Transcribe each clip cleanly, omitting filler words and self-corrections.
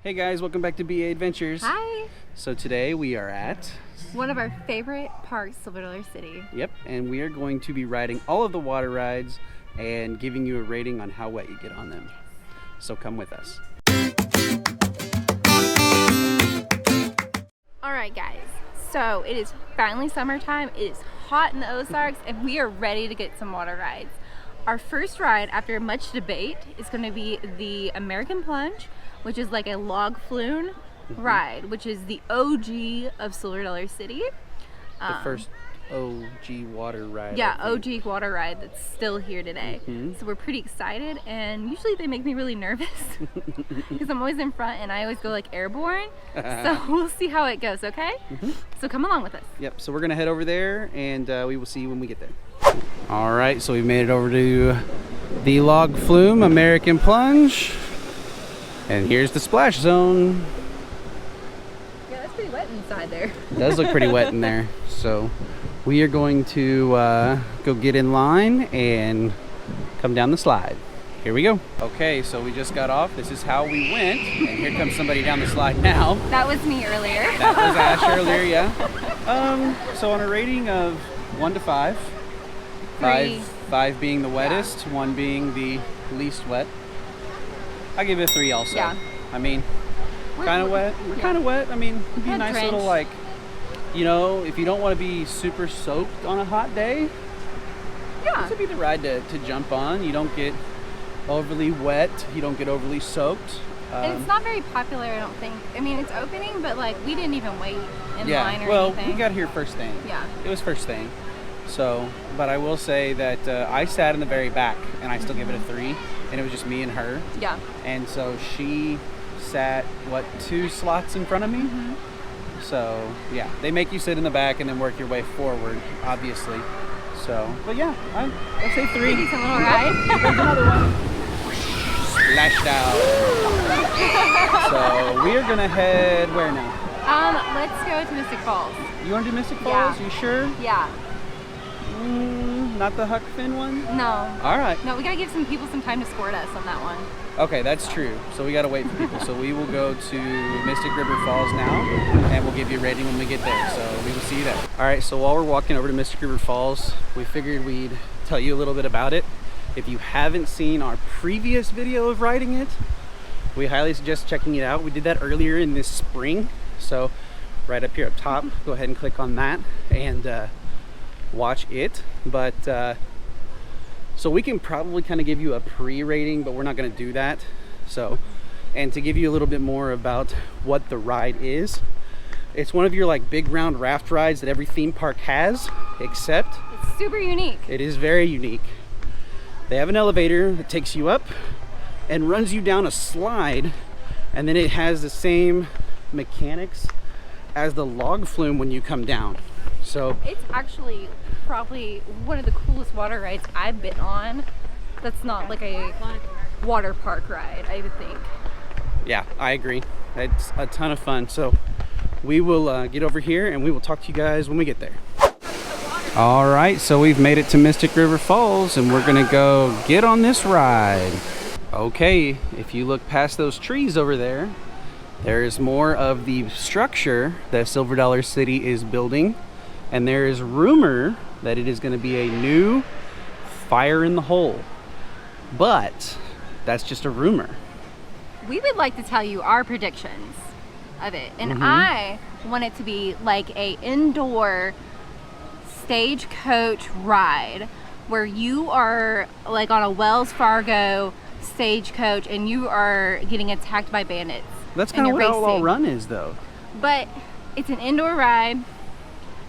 Hey guys, welcome back to BA Adventures. Hi. So today we are at one of our favorite parks, Silver Dollar City. Yep, and we are going to be riding all of the water rides and giving you a rating on how wet you get on them. So come with us. All right, guys. So it is finally summertime. It is hot in the Ozarks, and we are ready to get some water rides. Our first ride, after much debate, is going to be the American Plunge, which is like a log flume ride, which is the OG of Silver Dollar City. The first OG water ride. Yeah, OG water ride that's still here today. So we're pretty excited, and usually they make me really nervous because I'm always in front and I always go like airborne. So we'll see how it goes, okay? So come along with us. Yep, so we're gonna head over there and we will see you when we get there. All right, so we've made it over to the log flume American Plunge. And here's the splash zone. Yeah, that's pretty wet inside there. It does look pretty wet in there. So we are going to go get in line and come down the slide. Here we go. Okay, so we just got off. This is how we went. And here comes somebody down the slide now. That was me earlier. That was Ash earlier, yeah. So on a rating of 1 to 5, 5 being the wettest, 1 being the least wet, I give it a 3 also. Yeah. I mean, kind of wet. We're kind of wet. I mean, it'd be a nice trench. little, like, you know, if you don't want to be super soaked on a hot day, this would be the ride to jump on. You don't get overly wet. You don't get overly soaked. And it's not very popular, I don't think. I mean, it's opening, but like we didn't even wait in line or anything. We got here first thing. Yeah. It was first thing. So, but I will say that I sat in the very back, and I still give it a 3. And it was just me and her. Yeah. And so she sat, 2 slots in front of me? So, yeah, they make you sit in the back and then work your way forward, obviously. So, but yeah, I'll say 3. Decent little ride. There's another one. Splashed out. So, we are going to head where now? Let's go to Mystic Falls. You want to do Mystic Falls? Yeah. You sure? Yeah. Not the Huck Finn one? No. All right. No, we gotta give some people some time to squirt us on that one. Okay, that's true. So we gotta wait for people. So we will go to Mystic River Falls now, and we'll give you a rating when we get there. So we will see you there. All right, so while we're walking over to Mystic River Falls, we figured we'd tell you a little bit about it. If you haven't seen our previous video of riding it, we highly suggest checking it out. We did that earlier in this spring. So right up here up top, go ahead and click on that and watch it. But so we can probably kind of give you a pre-rating, but we're not going to do that. So, and to give you a little bit more about what the ride is, it's one of your like big round raft rides that every theme park has, except it's super unique. It is very unique. They have an elevator that takes you up and runs you down a slide, and then it has the same mechanics as the log flume when you come down. So it's actually probably one of the coolest water rides I've been on. That's not like a water park ride, I would think. Yeah, I agree. It's a ton of fun. So we will get over here and we will talk to you guys when we get there. All right, so we've made it to Mystic River Falls and we're gonna go get on this ride. Okay, if you look past those trees over there, there is more of the structure that Silver Dollar City is building. And there is rumor that it is going to be a new fire in the hole. But that's just a rumor. We would like to tell you our predictions of it. And I want it to be like a indoor stagecoach ride where you are like on a Wells Fargo stagecoach and you are getting attacked by bandits. That's kind of what Outlaw Run is, though. But it's an indoor ride.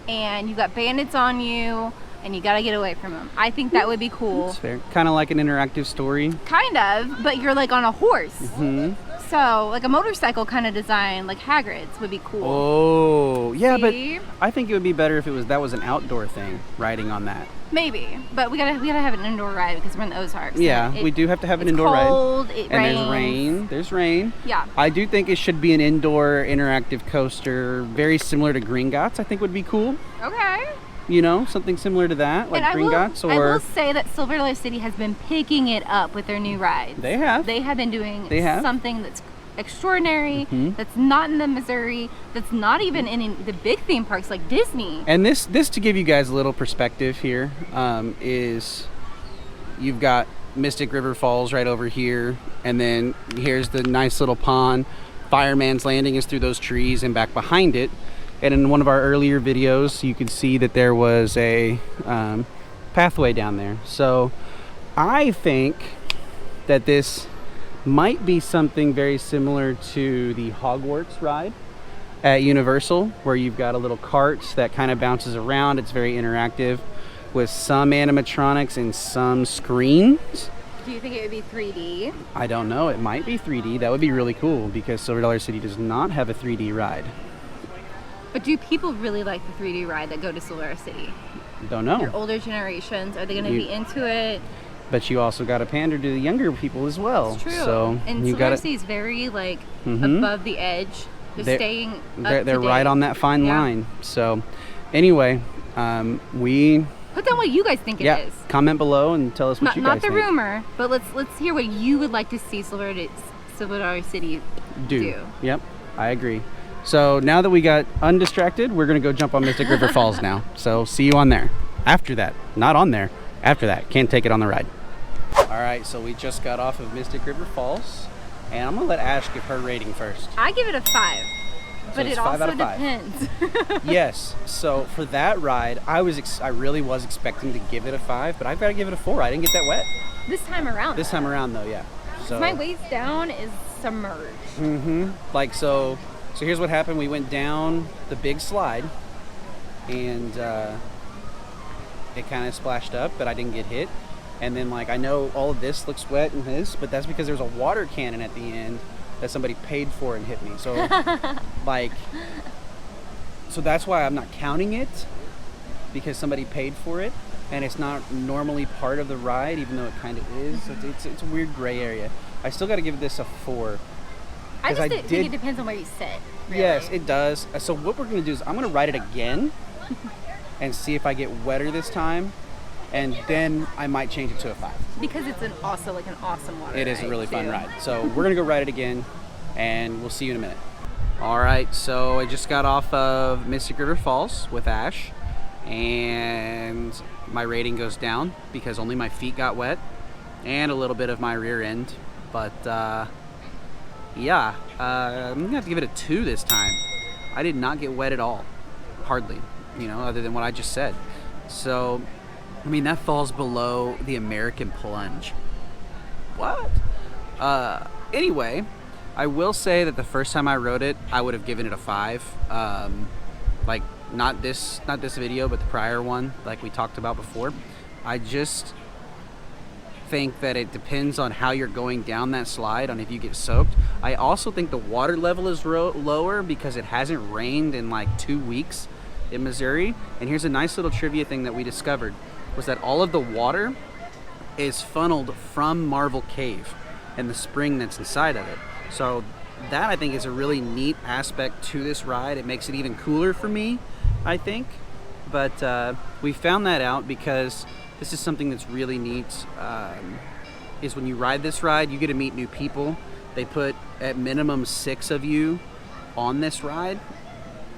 And you got bandits on you, and you gotta get away from them. I think that would be cool. That's fair. Kind of like an interactive story. Kind of, but you're like on a horse. So, like a motorcycle kind of design, like Hagrid's, would be cool. Oh, yeah, See? But I think it would be better if that was an outdoor thing, riding on that. Maybe, but we gotta have an indoor ride because we're in the Ozarks. Yeah, we do have to have an indoor cold, ride. It and rains. There's rain. Yeah. I do think it should be an indoor interactive coaster, very similar to Gringotts. I think would be cool. Okay. You know, something similar to that, like Gringotts. I will say that Silver Dollar City has been picking it up with their new rides. They have. They have been doing something that's extraordinary, that's not in the Missouri, that's not even in the big theme parks like Disney. And this to give you guys a little perspective here, is you've got Mystic River Falls right over here, and then here's the nice little pond. Fireman's Landing is through those trees and back behind it. And in one of our earlier videos, you could see that there was a pathway down there. So I think that this might be something very similar to the Hogwarts ride at Universal, where you've got a little cart that kind of bounces around. It's very interactive with some animatronics and some screens. Do you think it would be 3D? I don't know. It might be 3D. That would be really cool because Silver Dollar City does not have a 3D ride. But do people really like the 3D ride that go to Silver City? Don't know. Your older generations, are they going to be into it? But you also got to pander to the younger people as well. It's true. So and you Silver got City is very like above the edge. They're staying up They're to right date. on that fine line. So anyway, we put down what you guys think it is. Comment below and tell us what you guys think. Not the rumor, but let's hear what you would like to see Silver Dollar City do. Yep, I agree. So now that we got undistracted, we're gonna go jump on Mystic River Falls now. So see you on there. After that, not on there. After that, can't take it on the ride. All right, so we just got off of Mystic River Falls, and I'm gonna let Ash give her rating first. I give it a 5, but it's it 5 out also of 5. depends. Yes, so for that ride, I really was expecting to give it a 5, but I've got to give it a 4. I didn't get that wet. This time around. This time around, though, yeah. So my waist down is submerged. Like so here's what happened. We went down the big slide, and it kind of splashed up, but I didn't get hit. And then, like, I know all of this looks wet and this, but that's because there's a water cannon at the end that somebody paid for and hit me. So, so that's why I'm not counting it, because somebody paid for it, and it's not normally part of the ride, even though it kind of is. It's a weird gray area. I still got to give this a 4. I just think it depends on where you sit. Really. Yes, it does. So what we're going to do is I'm going to ride it again and see if I get wetter this time, and then I might change it to a 5. Because it's also like an awesome water It is ride, a really fun too. ride. So we're going to go ride it again, and we'll see you in a minute. All right, so I just got off of Mystic River Falls with Ash, and my rating goes down because only my feet got wet and a little bit of my rear end. But yeah, I'm going to have to give it a 2 this time. I did not get wet at all. Hardly, other than what I just said. So, I mean, that falls below the American Plunge. What? Anyway, I will say that the first time I rode it, I would have given it a 5. Like, not this video, but the prior one, like we talked about before. I just think that it depends on how you're going down that slide, on if you get soaked. I also think the water level is lower because it hasn't rained in like 2 weeks in Missouri. And here's a nice little trivia thing that we discovered, was that all of the water is funneled from Marvel Cave and the spring that's inside of it. So that, I think, is a really neat aspect to this ride. It makes it even cooler for me, I think. But we found that out because this is something that's really neat, is when you ride this ride, you get to meet new people. They put at minimum 6 of you on this ride.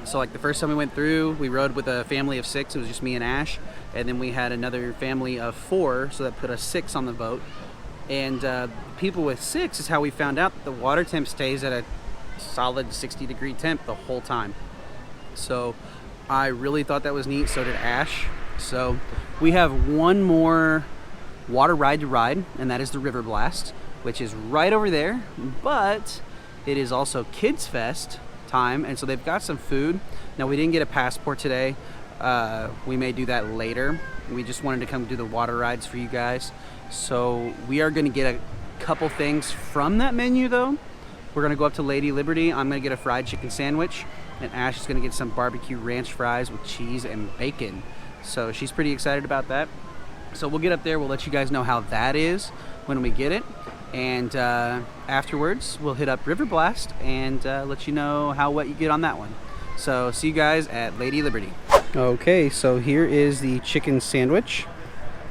So like the first time we went through, we rode with a family of 6. It was just me and Ash. And then we had another family of 4, so that put us 6 on the boat. And people with 6 is how we found out that the water temp stays at a solid 60-degree temp the whole time. So I really thought that was neat. So did Ash. So we have one more water ride to ride, and that is the Riverblast, which is right over there. But it is also Kids Fest time, and so they've got some food. Now, we didn't get a passport today. We may do that later. We just wanted to come do the water rides for you guys. So we are going to get a couple things from that menu, though. We're going to go up to Lady Liberty. I'm going to get a fried chicken sandwich, and Ash is going to get some barbecue ranch fries with cheese and bacon. So she's pretty excited about that. So we'll get up there. We'll let you guys know how that is when we get it. And afterwards, we'll hit up Riverblast and let you know how wet you get on that one. So see you guys at Lady Liberty. Okay, so here is the chicken sandwich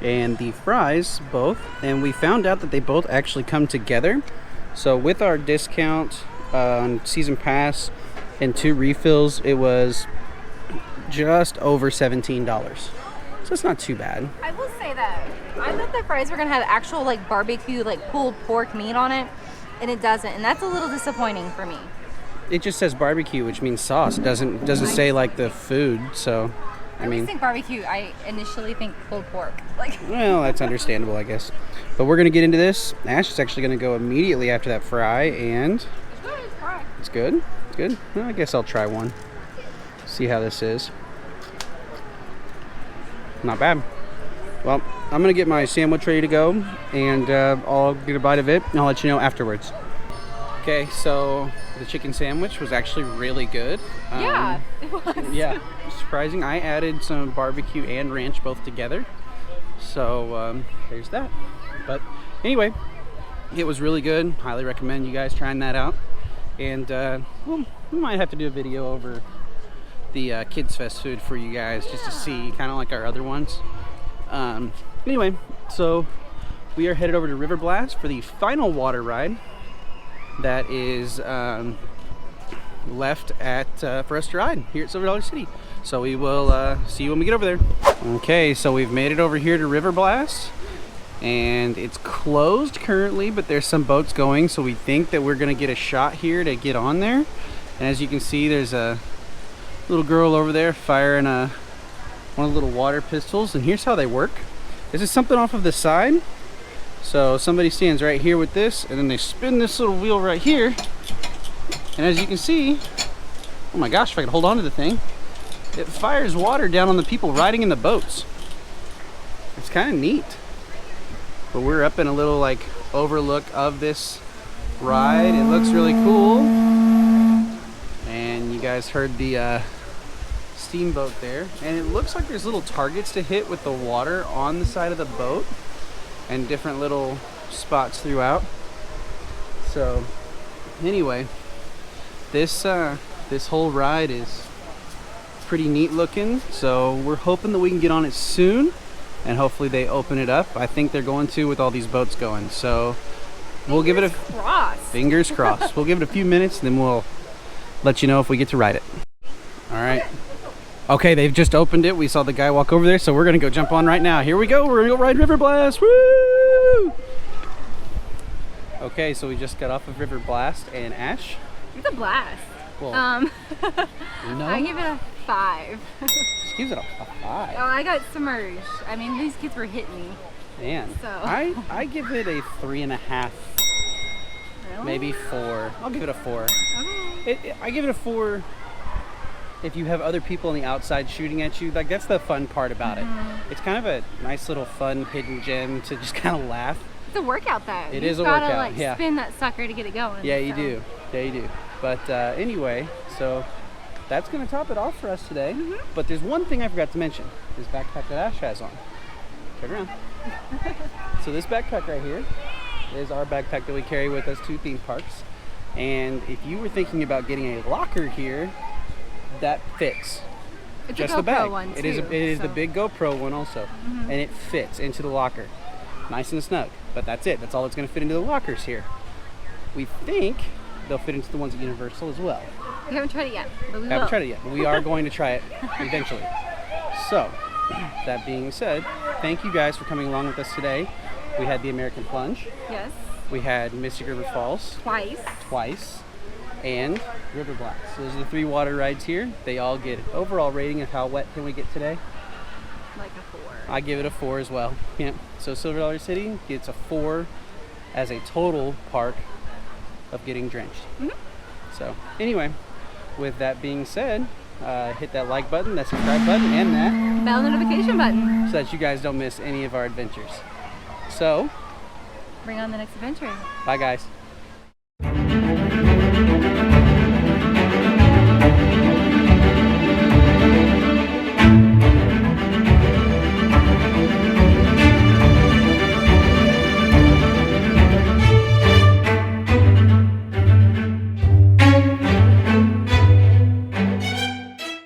and the fries both. And we found out that they both actually come together. So with our discount on season pass and 2 refills, it was just over $17. So it's not too bad. I will say that I thought the fries were gonna have actual like barbecue, like pulled pork meat on it, and it doesn't, and that's a little disappointing for me. It just says barbecue, which means sauce. It doesn't say like the food. So I mean, think barbecue. I initially think pulled pork. Like, well, that's understandable, I guess. But we're gonna get into this. Ash is actually gonna go immediately after that fry, and it's good. It's good. Well, I guess I'll try one. See how this is. Not bad. Well, I'm gonna get my sandwich ready to go, and I'll get a bite of it, and I'll let you know afterwards. Okay, so the chicken sandwich was actually really good. Yeah, it was. Yeah, surprising. I added some barbecue and ranch both together. So there's that. But anyway, it was really good. Highly recommend you guys trying that out. And well, we might have to do a video over the Kids Fest food for you guys, just to see, kind of like our other ones. Anyway, so we are headed over to Riverblast for the final water ride that is left at for us to ride here at Silver Dollar City. So we will see you when we get over there. Okay, so we've made it over here to Riverblast, and it's closed currently, but there's some boats going, so we think that we're gonna get a shot here to get on there. And as you can see, there's a little girl over there firing one of the little water pistols, and here's how they work. This is something off of the side. So somebody stands right here with this, and then they spin this little wheel right here, and as you can see, oh my gosh, if I could hold on to the thing, it fires water down on the people riding in the boats. It's kind of neat. But we're up in a little like overlook of this ride. It looks really cool. And you guys heard the steamboat there, and it looks like there's little targets to hit with the water on the side of the boat, and different little spots throughout. So anyway, this whole ride is pretty neat looking, so we're hoping that we can get on it soon, and hopefully they open it up. I think they're going to, with all these boats going. So we'll give it a fingers crossed. We'll give it a few minutes, and then we'll let you know if we get to ride it. All right. Okay, they've just opened it. We saw the guy walk over there, so we're gonna go jump on right now. Here we go. We're gonna go ride Riverblast. Woo! Okay, so we just got off of Riverblast, and Ash. It's a blast. Well, no? I give it a 5. She gives it a 5. Oh, I got submerged. I mean, these kids were hitting me. Man, So. I give it a 3.5, Really? maybe 4. I'll give it a 4. Okay. I give it a 4. If you have other people on the outside shooting at you, like, that's the fun part about it. It's kind of a nice little fun hidden gem to just kind of laugh. It's a workout though. It You've is a gotta, workout, like, yeah. spin that sucker to get it going. Yeah, you so. do. Yeah, you do. But anyway, so that's going to top it off for us today. But there's one thing I forgot to mention. This backpack that Ash has on. Turn around. So this backpack right here is our backpack that we carry with us to theme parks. And if you were thinking about getting a locker here, that fits. It's Just a the GoPro bag. one It is too, the big GoPro one also, and it fits into the locker, nice and snug. But that's it. That's all that's going to fit into the lockers here. We think they'll fit into the ones at Universal as well. We haven't tried it yet, but we will. Haven't tried it yet, but we are going to try it eventually. So, that being said, thank you guys for coming along with us today. We had the American Plunge. Yes. We had Mystic River Falls Twice. and Riverblast. So those are the 3 water rides here. They all get an overall rating of how wet can we get today. Like a 4. I give it a 4 as well. Yeah. So Silver Dollar City gets a 4 as a total park of getting drenched. So anyway, with that being said, hit that like button, that subscribe button, and that Bell notification button. so that you guys don't miss any of our adventures. So, Bring on the next adventure. bye guys.